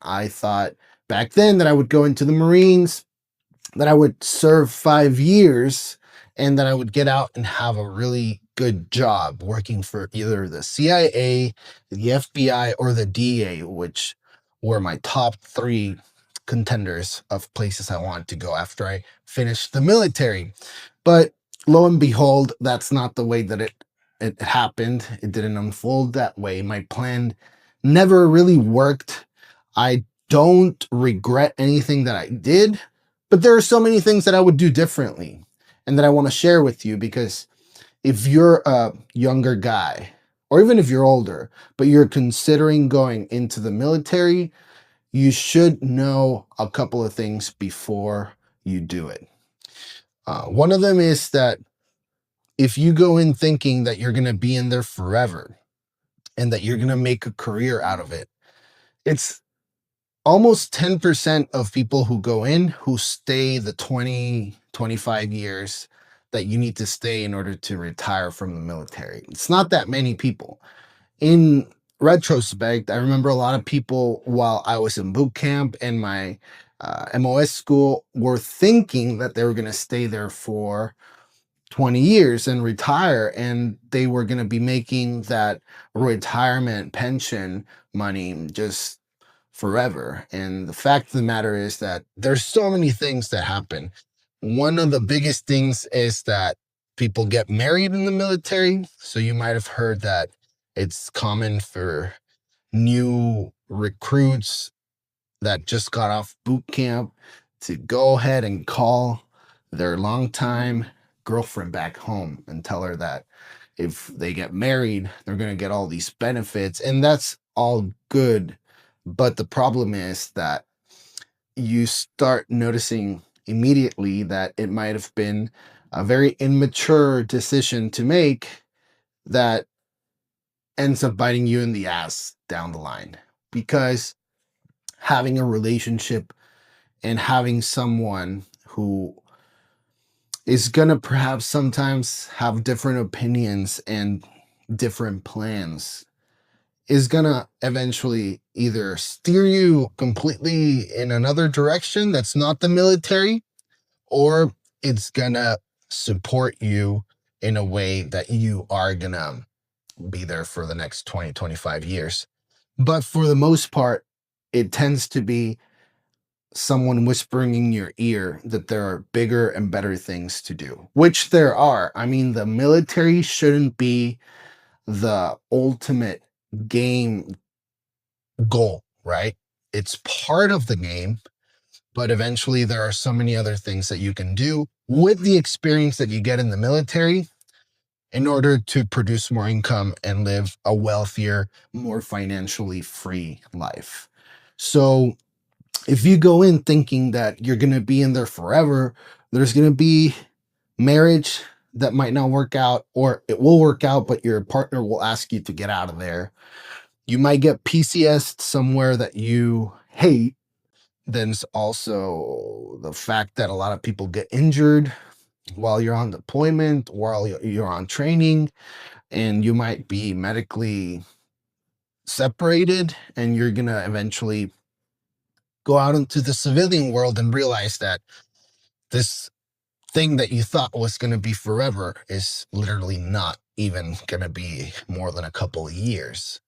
I thought back then that I would go into the Marines, that I would serve 5 years, and that I would get out and have a really good job working for either the CIA, the FBI, or the DEA, which were my top three contenders of places I wanted to go after I finished the military. But lo and behold, that's not the way that it happened. It didn't unfold that way. My plan never really worked. I don't regret anything that I did, but there are so many things that I would do differently and that I want to share with you, because if you're a younger guy, or even if you're older, but you're considering going into the military, you should know a couple of things before you do it. One of them is that if you go in thinking that you're going to be in there forever and that you're going to make a career out of it, it's almost 10% of people who go in who stay the 20, 25 years that you need to stay in order to retire from the military. It's not that many people. In retrospect, I remember a lot of people while I was in boot camp and my MOS school were thinking that they were going to stay there for 20 years and retire, and they were going to be making that retirement pension money just forever. And the fact of the matter is that there's so many things that happen. One of the biggest things is that people get married in the military. So you might have heard that it's common for new recruits that just got off boot camp to go ahead and call their longtime girlfriend back home and tell her that if they get married, they're going to get all these benefits. And that's all good. But the problem is that you start noticing immediately that it might have been a very immature decision to make that ends up biting you in the ass down the line. Because having a relationship and having someone who is going to perhaps sometimes have different opinions and different plans is going to eventually either steer you completely in another direction that's not the military, or it's going to support you in a way that you are going to be there for the next 20, 25 years. But for the most part, it tends to be someone whispering in your ear that there are bigger and better things to do, which there are. I mean, the military shouldn't be the ultimate game goal, right? It's part of the game, but eventually there are so many other things that you can do with the experience that you get in the military in order to produce more income and live a wealthier, more financially free life. So if you go in thinking that you're going to be in there forever, there's going to be marriage that might not work out, or it will work out, but your partner will ask you to get out of there. You might get PCS somewhere that you hate. Then there's also the fact that a lot of people get injured while you're on deployment, while you're on training, and you might be medically separated, and you're going to eventually go out into the civilian world and realize that this thing that you thought was going to be forever is literally not even going to be more than a couple of years.